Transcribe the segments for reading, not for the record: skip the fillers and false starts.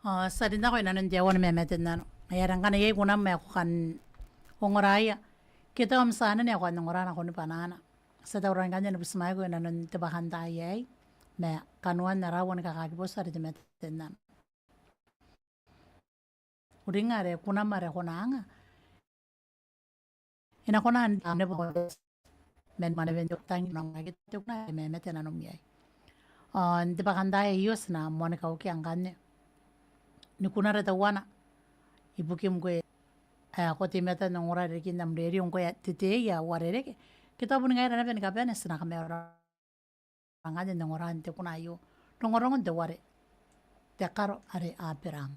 sa rin ako inanon diyawan na memetin na no. Mayarang ka na yay kunam may ako kan ongoraya. Kita om sana ni ako anong oran ako ni panana. Sa tawran kanya na bismay ko inanon tibakan tayo may kanuan na rawan kakakipo sa rin memetin na. Uring nga re kunam mare ko na nga. Ina ko na ang nebo men mana bentuk tang nang gitu na memetin na nomiyay. Tibakan tayo yus na mo na kauki ang kanya. Ni kuna reta wana ibukim ko ako timeta nang ora reki nam reri ko ya tite ya warere ke kita pun ngai rana pen kapen sna kamera angade nang ora ante kuna yo nongorong de ware te karo are aperang.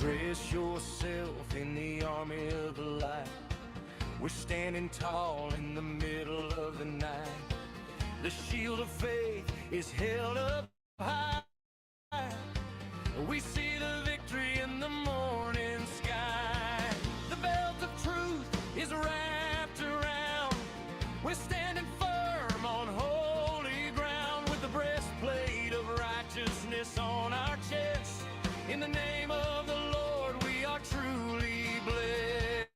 Dress yourself in the army of light. We're standing tall in the middle of the night. The shield of faith is held up high. We see the victory in the morning sky. The belt of truth is wrapped around. We're standing firm on holy ground with the breastplate of righteousness on our chest. In the name of the Lord, we are truly blessed.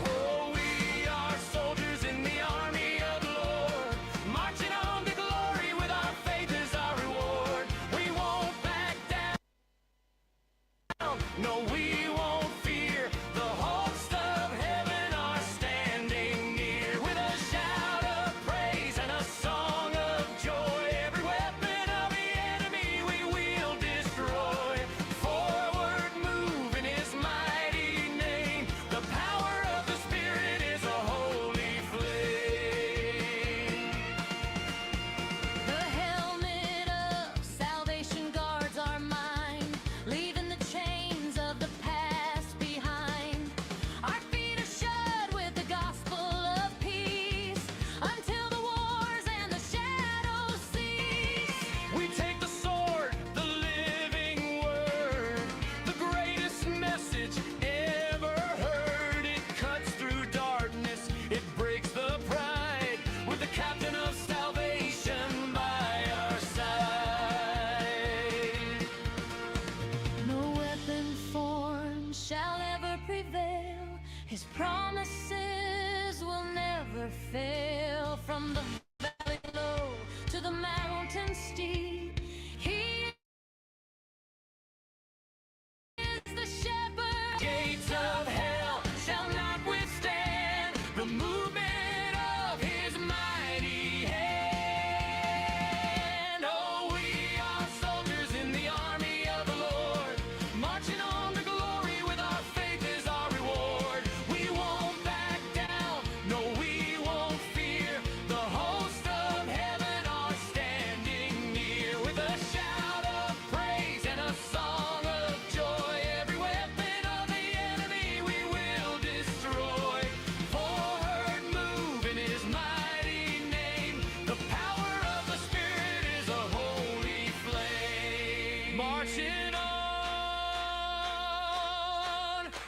Oh, we are soldiers in the army of the Lord, marching on to glory with our faith as our reward. We won't back down. No, we won't fear. The hosts of heaven are standing near with a shout of praise and a song of joy. Every weapon of the enemy we will destroy. Forward move in his mighty name. The power of the Spirit is a holy flame. The helmet of salvation guards our mind, leaving the chains of the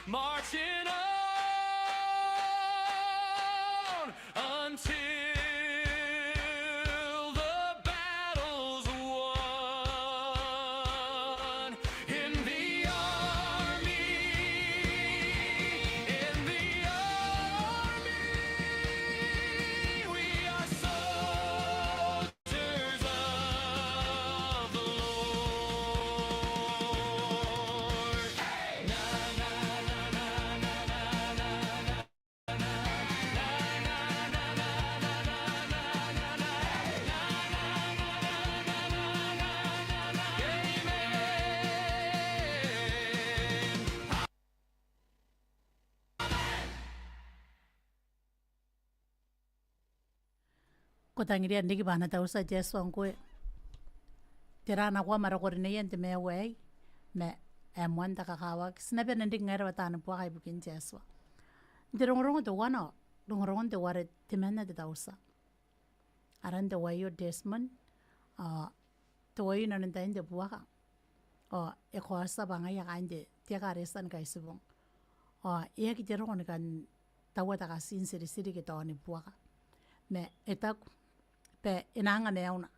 marching on until the battle's won. In the army, we are soldiers of the Lord. Na na na na na na na na. Kutangiria ndiki bana tausa Jesu ankwe. Tirana kwa mara korine yente me way me mwanda kakawa sinabe ndik ngara watana po kai bukin Jesu. Ndirongrongo to wana dongrongo to ware timena de tausa. Aran de wayo Desmond to wayo nananda inde buaka. E khoasa banga ya kande tia resan kai subong. E ki tirongo kan tawata ka sin siri ke tawani buaka. Me etak pe inanga meuna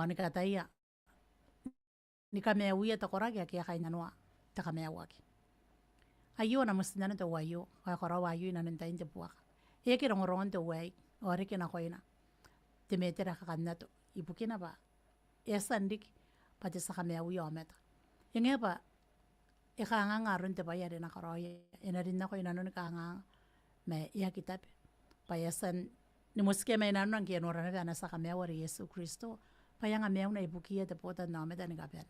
ni kataia ni kamea wia takoragi ya kaina noa takamea waki ayo na musindana to wayo wa kora wayo ina nenta inte puaka e ki rongorongo to wai ore ki na koina te metera kakanna to ibukina ba esa ndik pati sakamea wia ometa yenge ba e kanga ngarun te ba yare na kora ina rinna koina no kanga me ya kitabe pa yasan ni musikia mai nanu ngia nora na vana saka mea wari Yesu Kristo pa yanga mea una ibukia te pota na omeda ni kapene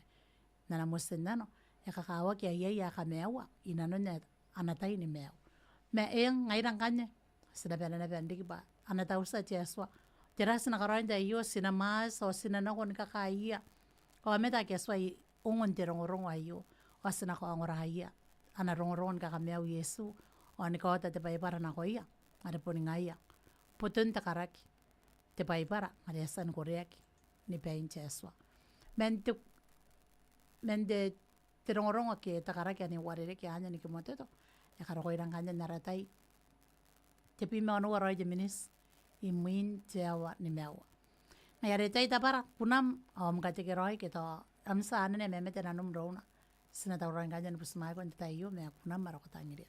na na musindano e kakawa kia ye ya ka mea wa ina no ne anatai ni mea me e ngai rangkanye sina pene na pene dikiba anata usa Jesua tira sina karoinda iyo sina mas o sina nako ni kakaiya o ameta keswa i ungon te rongorongo ayo o sina ko angora haiya ana rongorongo kaka mea Yesu o ni kawata te paipara na koia ada poni ngaiya potun takaraki te paipara mariasan koreaki ni pain Jesua mende te rongorongo ke takaraki ani warere ke anya ni kimoteto e karoko irangkanya naratai te pime ono waroi jeminis imuin jawa ni mewa ngayare tai tapara punam om kate roi ke to amsa anene memete nanum rona sina ta roi kanya ni pusmai ko ta iyo me punam maroko tangiria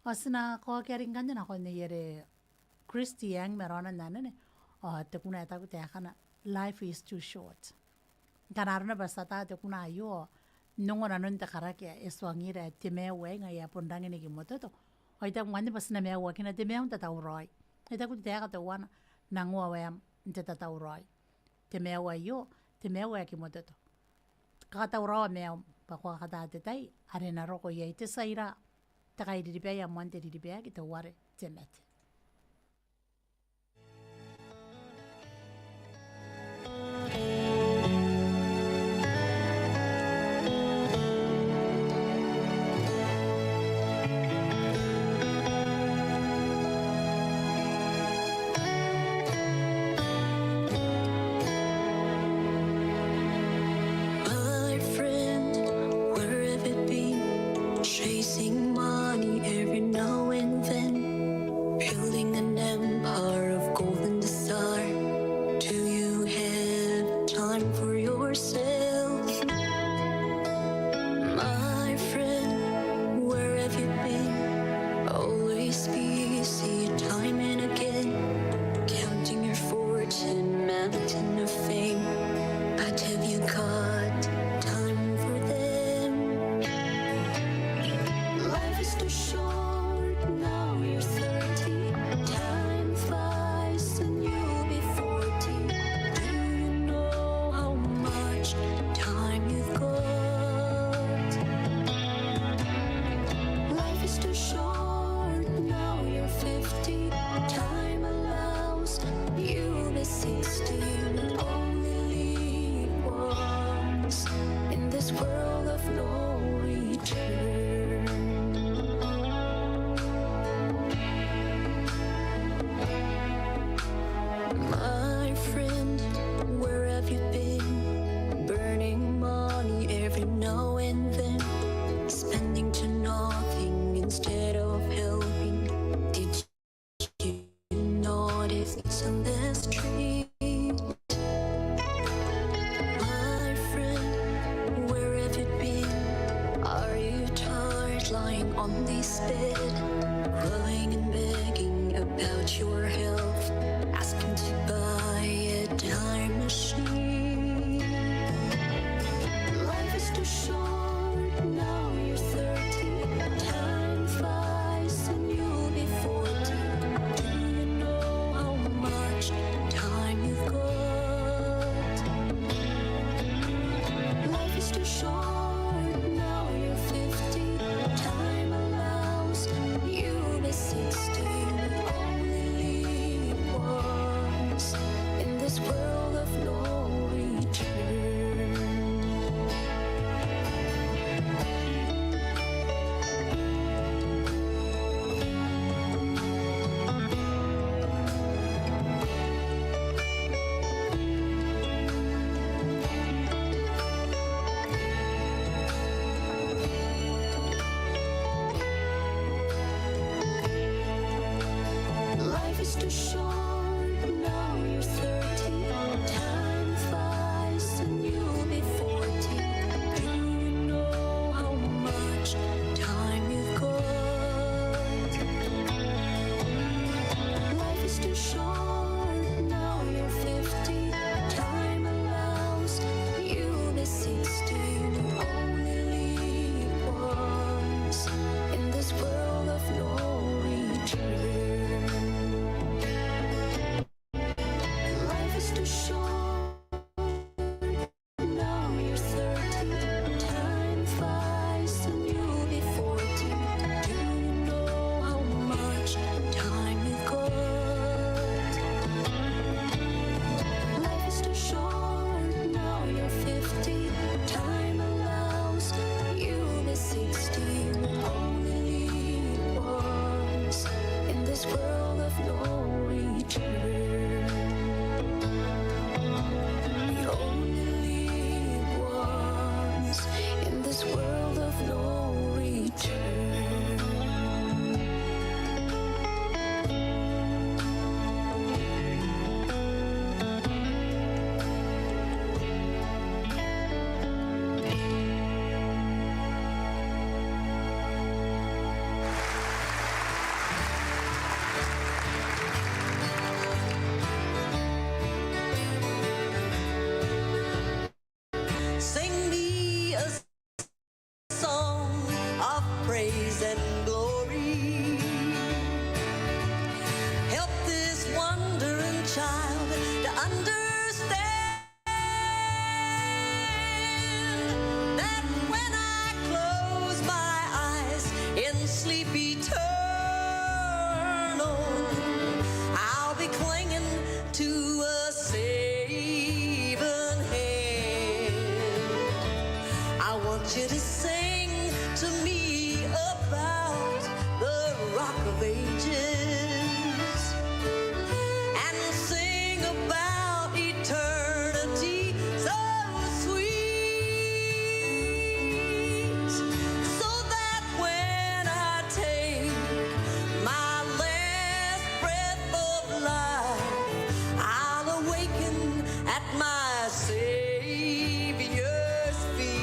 asina ko kering kanya na ko ne yere Christy yang merona nanene te kuna ta te kana life is too short kanarna basata te kuna yo nongona non ta karake eswangira te mewe nga ya pondange ni kimototo oita ngwande basina mewa kina te mewa ta uroi ita ku te ka te wana nangwa wa te ta uroi te mewa yo te mewa kimototo ka ta uroi mewa pa kwa kata te tai arena roko ye te saira ta kai di pe ya monte di pe ki te ware te mete. Chasing money every now and then. on this bed, crying and begging about your health, asking to buy a time machine. Life is too short, now you're 30. Time flies and you'll be 40. Do you know how much time you've got? Life is too short, now you're 50. Time allows you be 60. We only live once in this world of no return. Life is too short, now you're 30. Time flies and you'll be 40. Do you know how much time you've got? Life is too short, now you're 50. Time allows you be 60. We only live once in this world of no return. Life is too short, now you're 30. Time flies and you'll be 40. Do you know how much time you've got? Life is too short, now you're 50. Time allows you be 60. We only live once in this world of no return. We only live once in this world of no return. Sing me a song of praise and glory. Help this wandering child to understand that when I close my eyes in sleep eternal, I'll be clinging to a saving hand. I want you to sing to me about the Rock of Ages and sing about eternity so sweet, so that when I take my last breath of life, I'll awaken at my Savior's feet.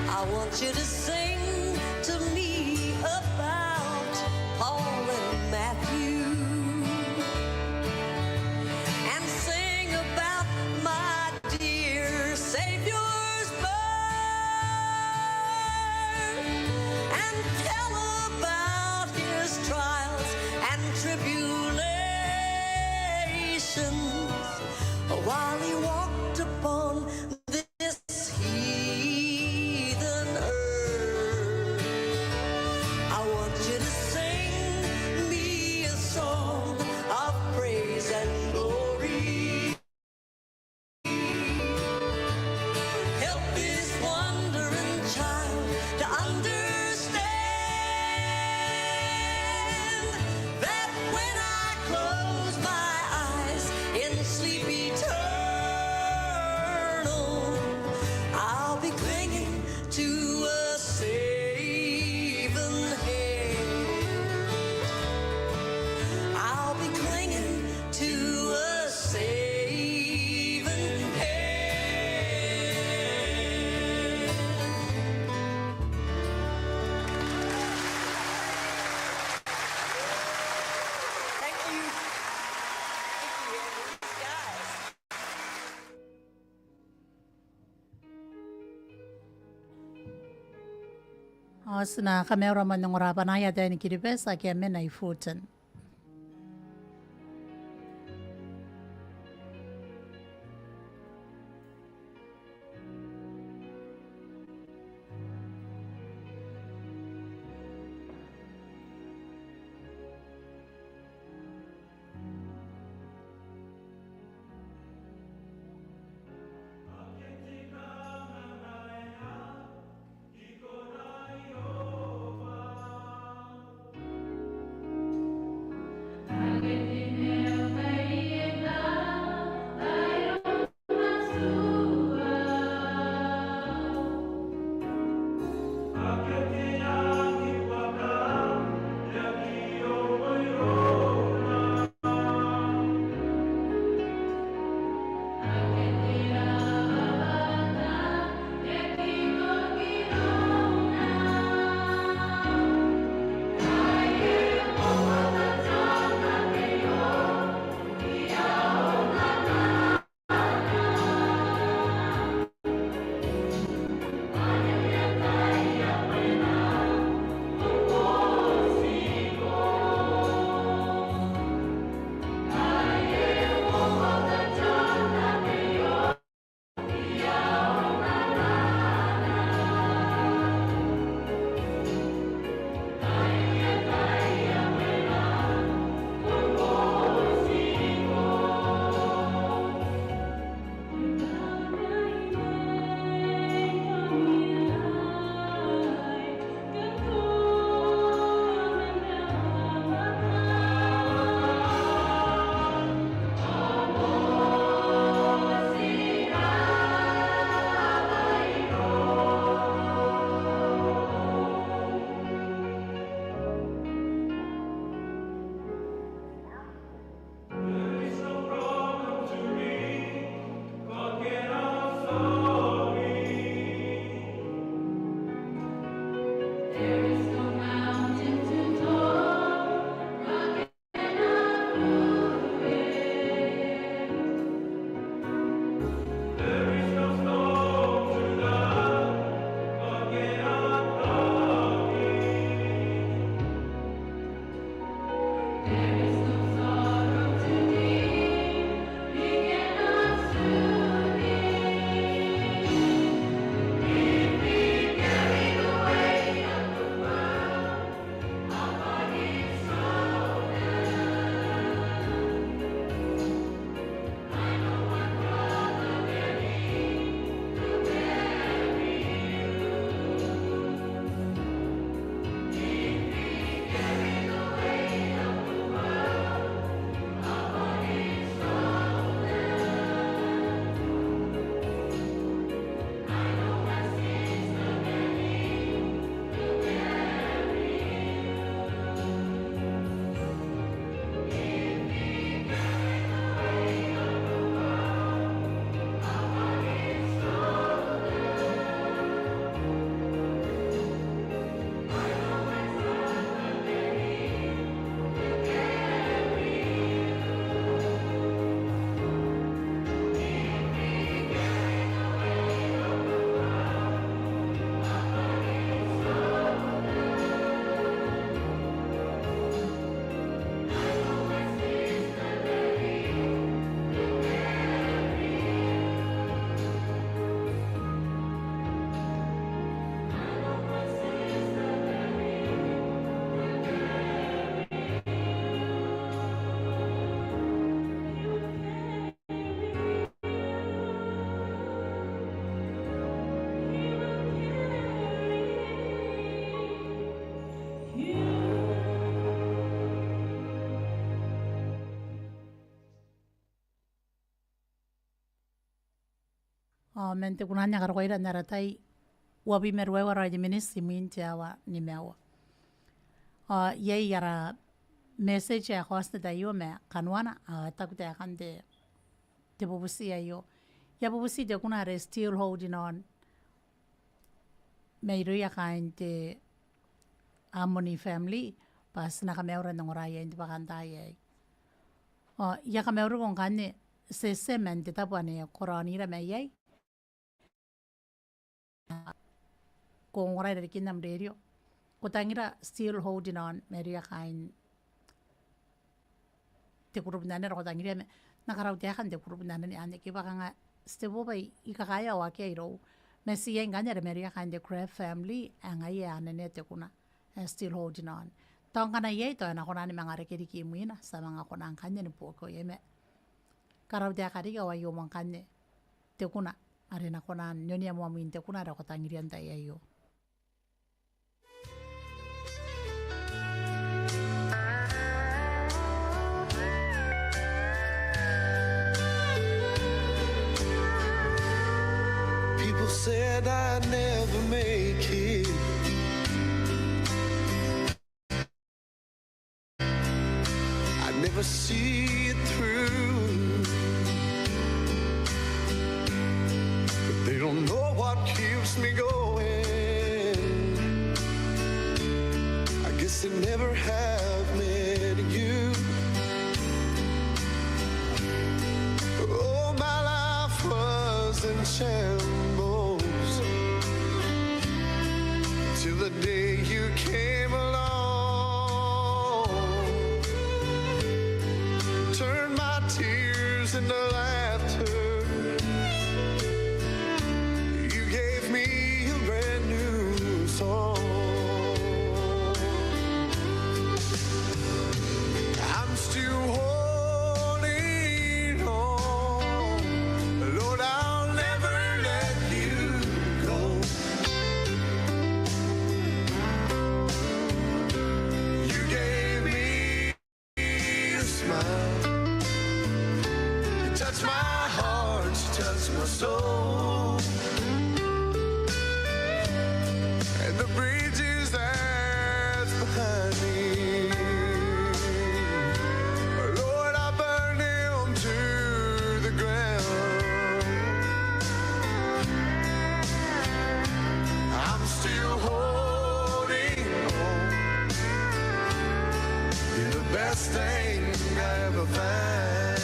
I want you to sing to me about Paul and Matthew and sing about my dear Savior's birth and tell about his trials and tribulations while he walked upon this heathen earth. I want you to sing me a song of praise and glory. Help this Sina kamera man ng orapan ya dahil kiribesa kaya men ay futan. Mente kunanya karwaida naratai wabi merwewa raja minisi minti awa ni mewa. Yei yara message ya hosta da yo me kanwana takute akande te bubusi ya yo. Ya bubusi de kuna re still holding on. Meiru ya kainte Harmony family pas nakameura ng oraya hindi pa kantaya. Ya kameura kong kanya se mente tapane koranira meyay. Kung oraya dari kinam radio Kutangira still holding on Maria kain te kurup nane ro kutangira me nakarau te kan te kurup nane ni ane kiba kanga stebo bai ikakaya wa ke iro Messi enganya Maria kain the Crab family anga ye ane te kuna still holding on. Tong kana ye to na kona ni mangare kiri ki muina sa mga kona kanya ni poko ye me. Karau te kariga wa yo mangkane te kuna are na kona nyonia mo min te kuna ra kutangira nda ye yo. People said I'd never make it. I'd never see it through. But they don't know what keeps me going. I guess they never have met you. Oh, my life was in shambles till the day you came along. Turned my tears into laughter. You gave me a brand new song. I'm still holding on. Lord, I'll never let you go. You gave me a smile. You touched my heart, you touched my soul. And the bridges that's behind me, Lord, I burn them to the ground. I'm still holding on. You're the best thing I ever found.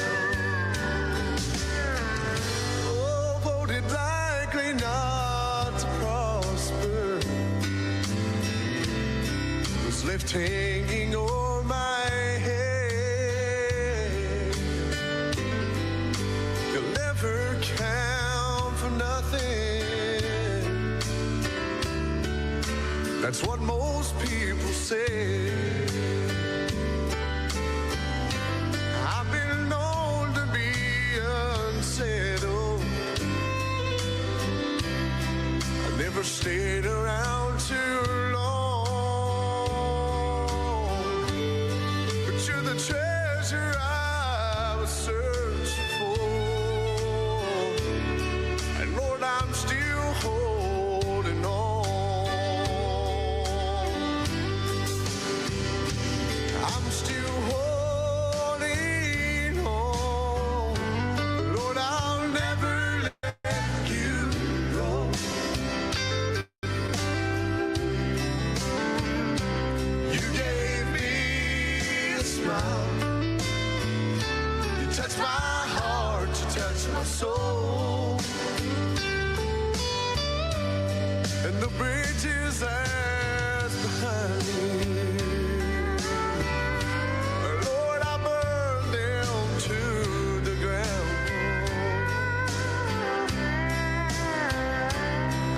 Oh, voted likely not to prosper, was left hanging over my head. You'll never count for nothing. That's what most people say. I've been known to be unsettled. I never stayed around too long. But you're the treasure I was searching for. And Lord, I'm still holding on. I'm still holding on. Lord, I'll never let you go. You gave me a smile. You touched my heart, you touched my soul. And the bridges that's behind me, Lord, I burn them to the ground.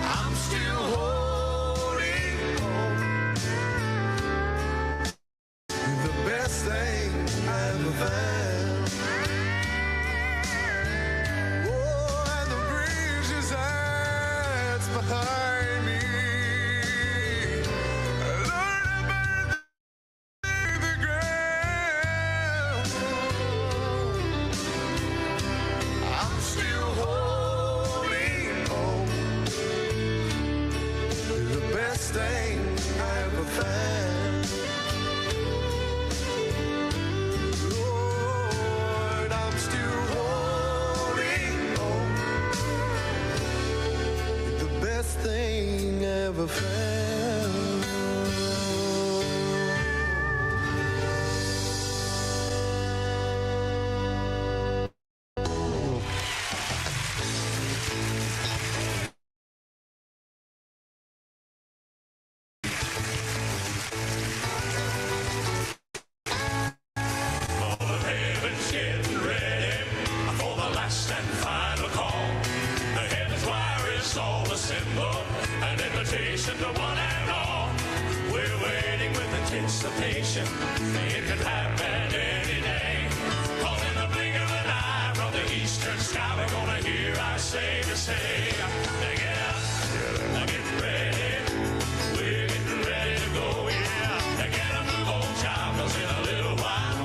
I'm still holding on. You're the best thing I ever found. Oh, and the bridges that's behind me, the one and all. We're waiting with anticipation. It could happen any day. Cause in the blink of an eye from the eastern sky, we're gonna hear our Savior say, get up, get ready. We're getting ready to go, yeah. Get up, move on, child, cause in a little while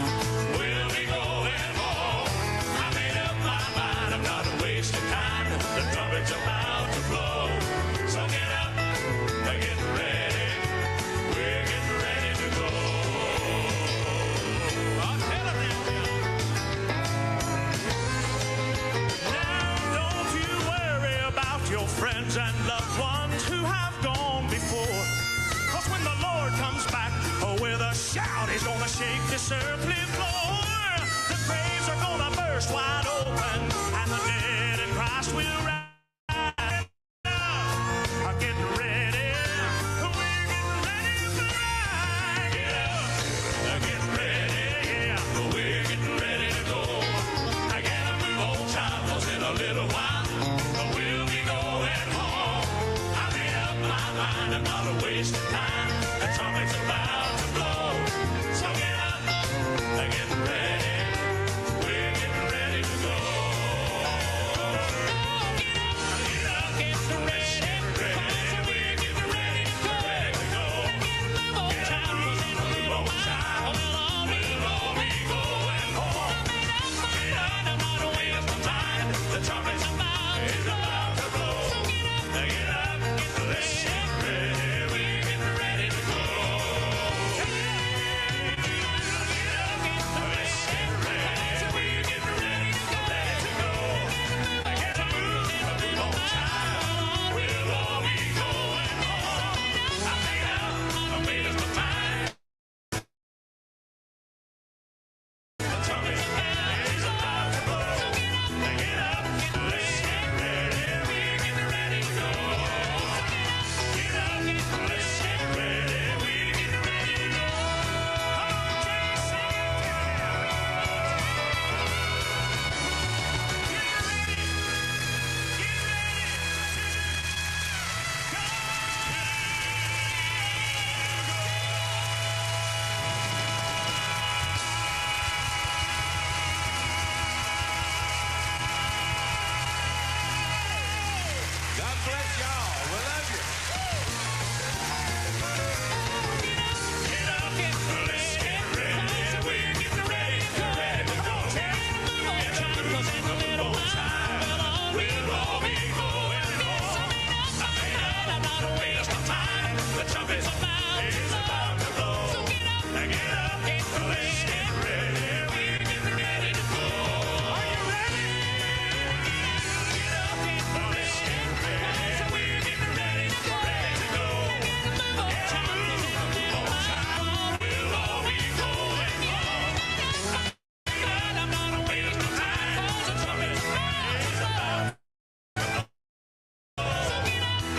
we'll be going home. I made up my mind, I'm not wasting time. The trumpet's about to blow. So get up, get ready. We're getting ready to go. I'll tell them now, don't you worry about your friends and loved ones who have gone before. Cause when the Lord comes back, with a shout, he's gonna shake this earthly floor. The graves are gonna burst wide open, and the dead in Christ will rise. Get ready, we're getting ready to ride. Get ready, yeah, we're getting ready to go. I gotta move on, child, cause in a little while we'll be going home. I made up my mind, I'm not wasting time. The trumpet's about to blow. So get up, get ready. We're getting ready to go. Get up, get ready. We're getting ready to go. Move on, child, cause in a little while we'll all be going home. Get up, I'm not wasting time. The trumpet's about to blow. Get up, let's get ready. We're getting ready to go. Get up, let's get ready. We're getting ready to go. Get up, move on, child. We'll all be going home. I made up my mind. The trumpet's about to blow. Get up, let's get ready. We're getting ready to go. Get up, let's get ready. We're getting ready to go. God bless y'all. We love you. Get up, let's get ready. We're getting ready to go. Get up, move on, child. We'll all be going home. I made up, I'm not wasting time. The trumpet's about to blow. Get up, let's get ready. We're getting ready to go. Are you ready? Get up, let's get ready. We're getting ready to go. Get up, move on, child. We'll all be going home. I'm not wasting time. The trumpet's about to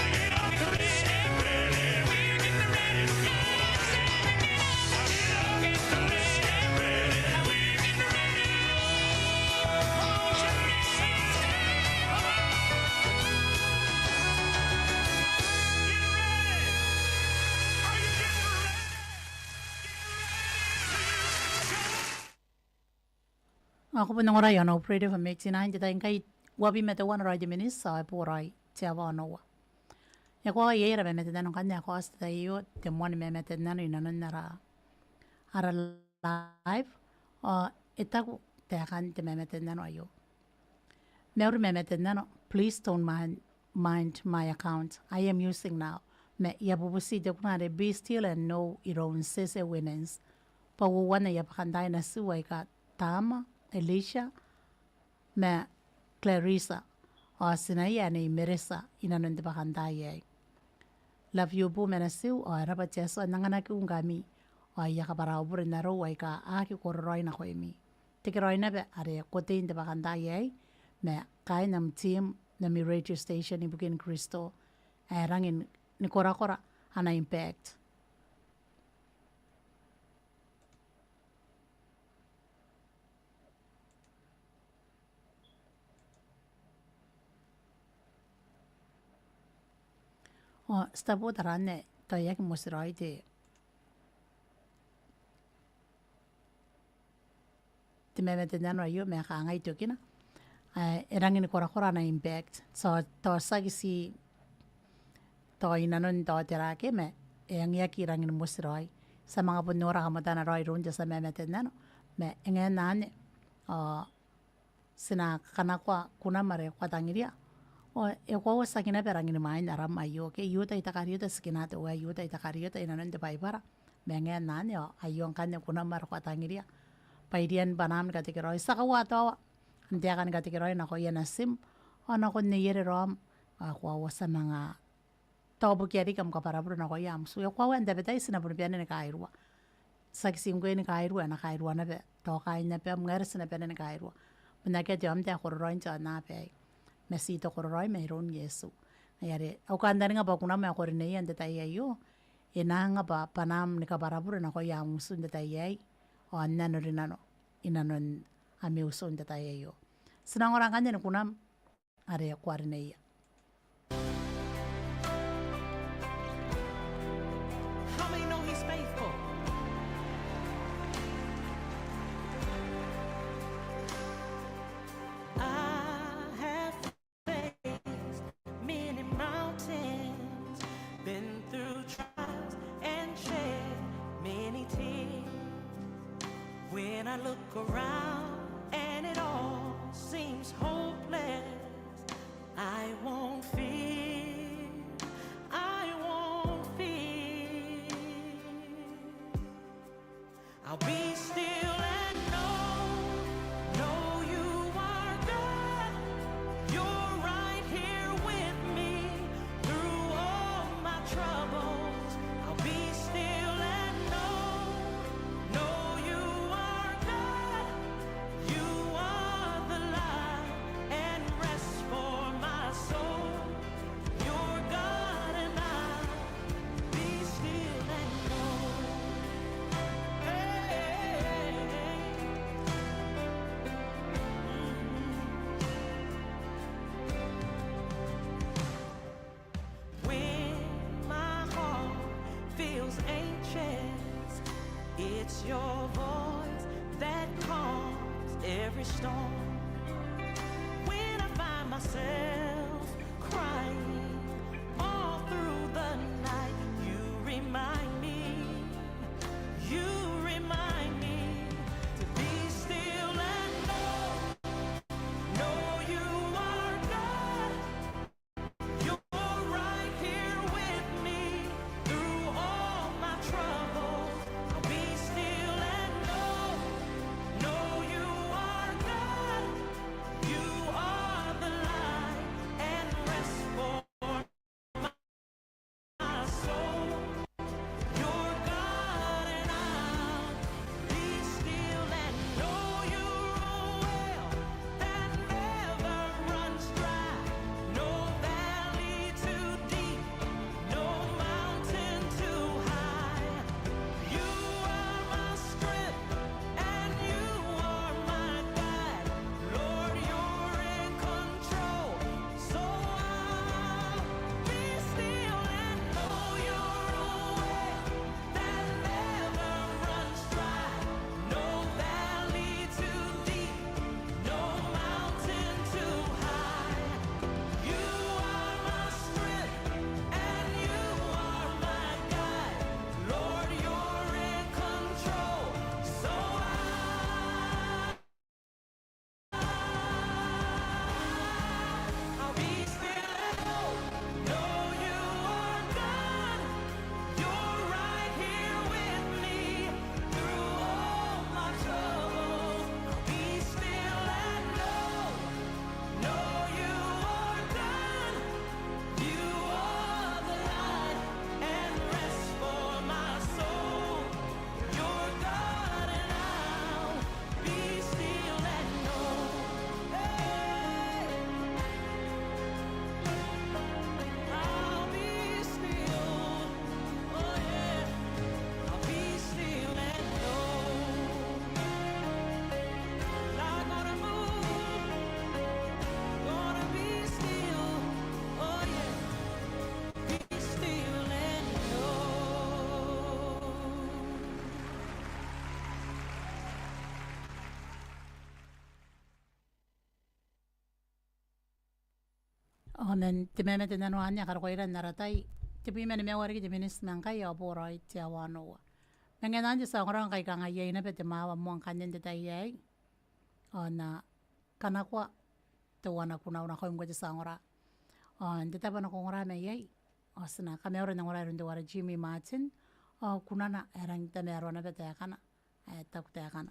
get up, let's get ready. We're getting ready to go. Get up, let's get ready. We're getting ready to go. Ako po nang oray, ano, pray for me, sinahin kita yung kay wabi metawan oray di minis, sa po oray, siya ba ano wa. Yako ay yera be metan ng kanya ko hasta iyo, temon me metan na rin nanon nara. Ara live, itago, tekan te me metan na no ayo. Meron me metan na no, please don't mind my account. I am using now. Me yabubusi de kunare be still and know your own sese winnings. Pawuwan na yapakanday na suway ka tama. Alicia, me Clarissa, o sinaya ni Merisa, inanon di ba kandaye. Love you po menasiw, o rapat yeso, nanganak yung gami, o yakabaraw po rin na raway ka, aki kororoy na ko imi. Tikiroy na ba, are kotein di ba kandaye, me kaya nam team na mi radio station ni Bukin Cristo, ay rangin ni kora-kora, ana impact. Stabu tarane to yak musroi te. Te me te nano yo me ka ngai to kina. Erangin kora na impact. So to sagisi to inanon to terake me yang ki rangin musroi. Sa mga punura kamata na roi runja sa me te nano. Me engen nane sina kanakwa kuna mare kwa tangiria. E kwa sakina perangin main aram ayo ke yuta itakariota skina to wa yuta itakariota inanon te paipara. Me engen nane ayo ang kanya kuna mare kwa tangiria. Paidian banam katikiroi sakawa to hindi akan katikiroi na ko yan asim ano ko niyere rom kwa sa mga tobo kiari kam kaparabro na ko yam so kwa wan debetay sinabun pian ni kairwa sakisim ko ni kairwa na be to kain na pe ngares na pe ni kairwa punake jam te korroin cha na pe mesito korroi meron yesu ayare au kandani nga ba kuna me ko ne yan detay ayo ina nga ba panam ni kaparabro na ko yam sun detay ay o annano rinano inanon ami uson tayo yo. Senang orang kan jadi kunam are kuarne ya. How many know he's faithful? I have faced many mountains, been through trials and shed many tears. When I look around and it all seems hopeless, I won't fear, I won't fear. I'll be still and know you are God. You're right here with me through all my troubles. I'll be still and know you are God. men te me te no anya kar ko ira naratai te pi me wari ki minis nang kai ya pora i te awano mengen anja sa orang kai kanga ye na pete mawa mo kanyen te tai ye ona kana kwa te wana kuna una ko ngwe sa ora on te taba na ko ora me ye osna kame ora na ora runde wara Jimmy Martin kuna na erang te me ro na pete kana ta ku te kana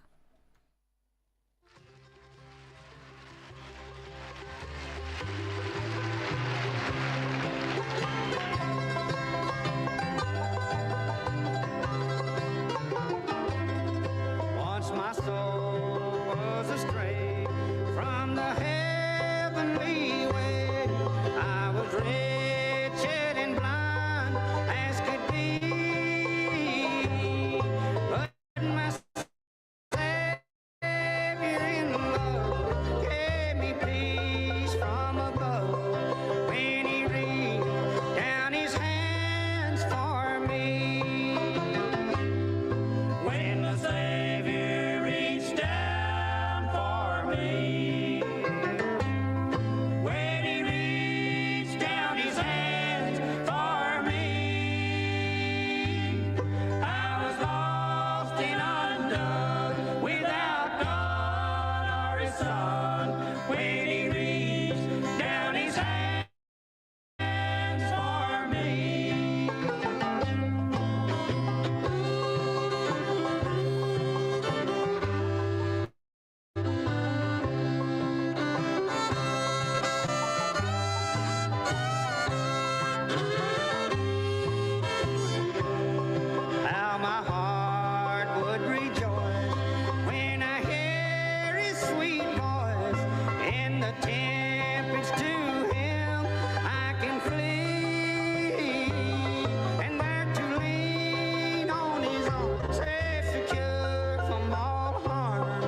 Once my soul was astray from the heavenly way. I was wretched and blind as could be, but my Savior in love gave me peace from above when He reached down His hands for me. When the Savior reached down for me, when He reached down His hands for me, I was lost and undone without God or His Son. When He reached down His hands for me. How my heart would rejoice when I hear His sweet voice. In the tempest to Him I can flee, and there to lean on His arm, safe, secure from all harm.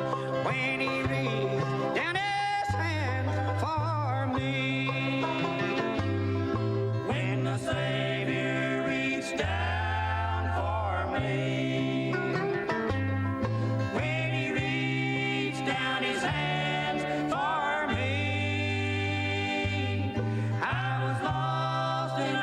When He reached down His hands for me. When the Savior reached down for me, when He reached down His hands for me, I was lost and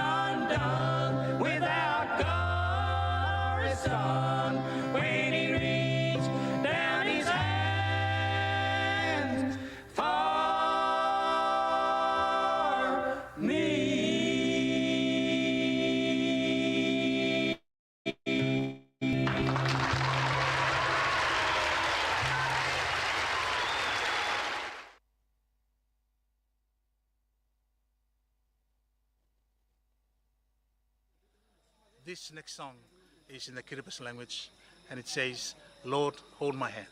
undone without God or His Son. When He reached down His hands for me. This next song is in the Kiribati language and it says, Lord, hold my hand.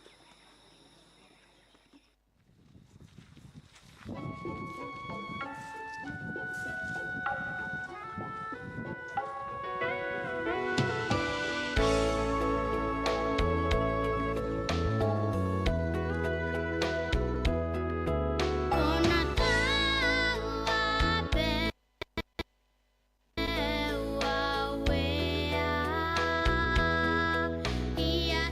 Ia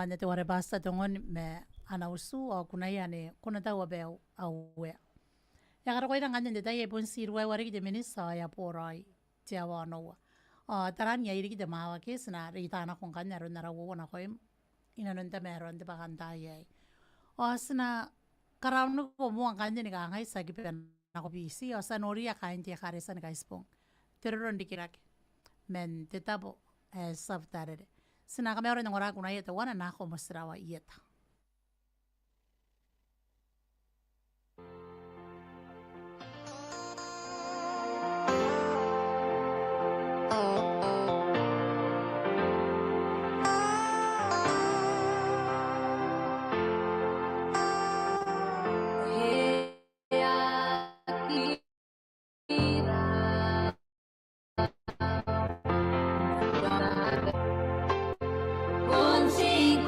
ane te ware basta tongon me ana usu o kuna yani kuna tau abe au we. Ya kara koira nganya de tai pun sirwa wari ki de minisa ya porai te awa noa. Taran ya iri ki de mawa kesna rita na kong kanya ron nara wo na koim ina nunta meron de bakanta ye. Sna karaun ko mo ang kanya ni kangay sa gipen na ko bisi o sa nori ya kain ti kare sa nagaispong. Teroron dikirak men tetabo sabtarere. Sina kami orang ngora kuna yeta wana na ko masrawa yeta. Con sin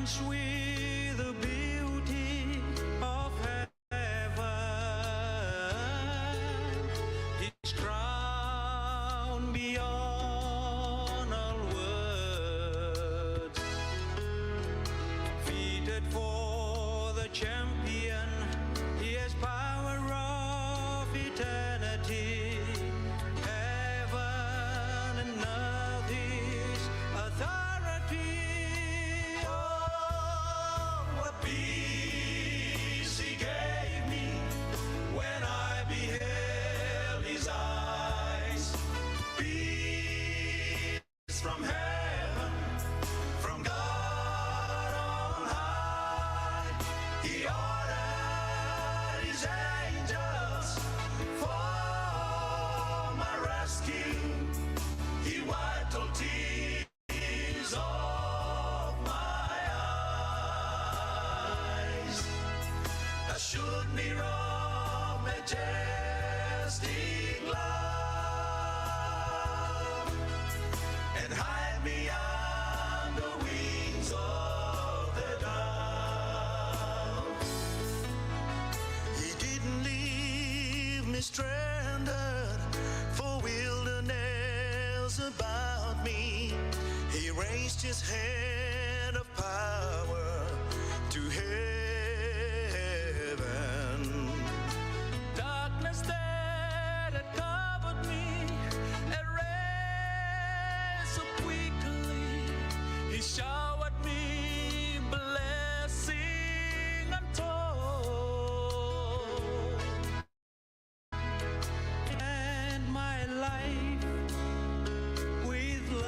shines with the beauty of heaven. His crown beyond all words, fitted for the champion. He has power of eternity. Heaven and earth His authority. Oh, what peace He gave me when I beheld His eyes. Peace from heaven, from God on high. He ordered His angels for my rescue. He wiped all tears off my eyes, assured me of majestic love, and hide me under wings of the dove. He didn't leave me stranded for wilderness about me. He raised His hand of power to heaven. Darkness that had covered me erased so quickly. He showered me blessing untold, and my life with love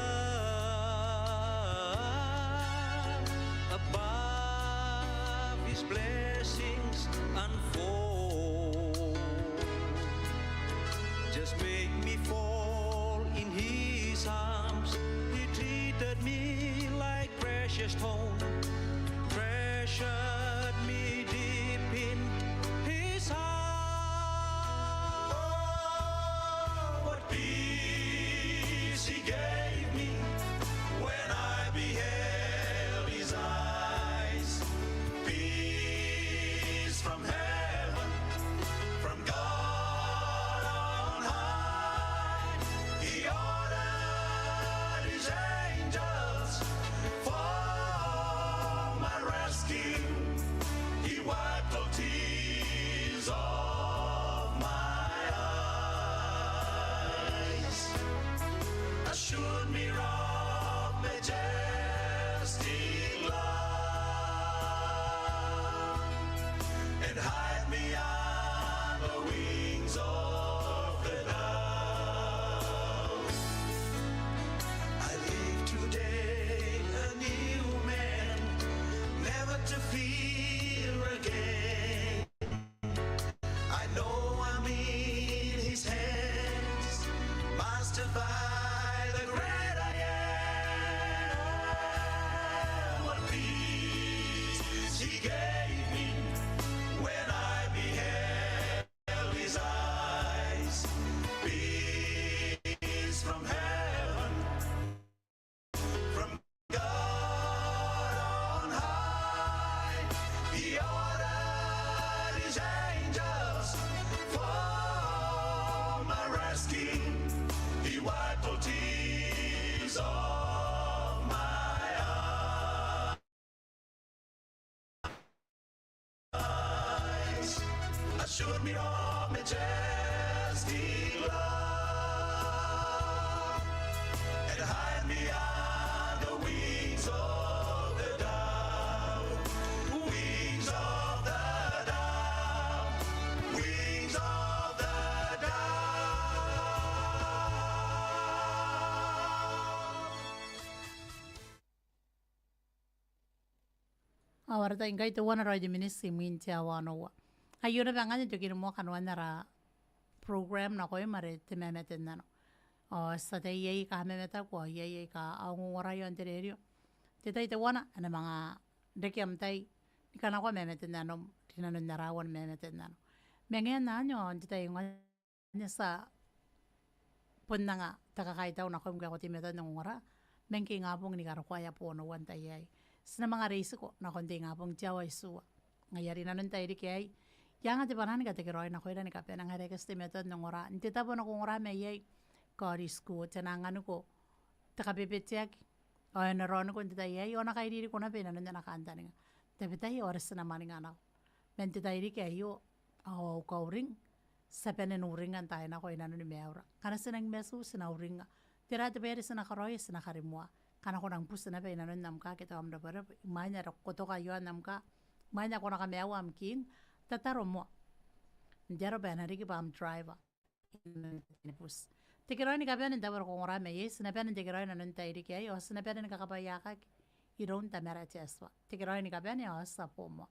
above His blessings unfold. Just make me fall in His arms. He treated me like precious stone, treasured me deep in His heart. Oh, what peace He gave me when I beheld His eyes. Peace from heaven, from God on high. He ordered His angels for my rescue. He wiped all tears off my eyes, assured me of majestic love, and hide me under wings of the dove. I live today a new man, never to fear again. I know I'm in His hands, mastered by the great I am. What peace He gave me when I beheld His eyes. Peace from heaven, from God on high. He ordered His angels for my rescue. He wiped all tears off my eyes, assured me of majestic love, and hide me under wings of the dove. Wings of the dove, wings of the dove. Awarta ingai te wana roi de minisi minti awanowa. Ayuna bangani to kiri mo kanwana ra program na koi mare te memete nano. Sa te iei ka memeta ko iei ka aungu wara yo antererio. Te tai te wana ana mga deki am tai ikana ko memete nano tinano narawan memete nano. Mengen na nyo te tai nganya sa punna nga takakaitaw na ko mga ko timeta ng wara. Mengki nga pong ni karakwaya po no wanta iei. Sina mga risiko na kundi nga pong Jawa isuwa. Ngayari na nun tayo di kaya yang ati panan ka tikiroy na kuya ni kapya nang harekas ti method ng ora. Hindi tabo na kung ora may yay karis ko tinangan ko takapipitsyak o naroon ko hindi tayo yay o nakairiri ko na pinanon na nakanta nga. Tapi tayo oras na naman nga na. Menti tayo di kaya ako kauring sa penenuringan tayo na kuya nanon ni Meura. Kana sinang meso sinauring nga. Tira ti pwede sinakaroy sinakarimwa. Kana ko nang pusa na pinanon nam ka kita am na para imanya ko to kayo nam ka. Imanya ko na kamewa am kin tataro mo. Ndero ba na riki pa am driver. Pus. Tikiroy ni kapya ninda kung ora may yes, sinabi ng tikiroy na nunta iri kaya o sinabi ng kakabayakag iron tamera cheswa. Tikiroy ni kapya ni o sa po mo.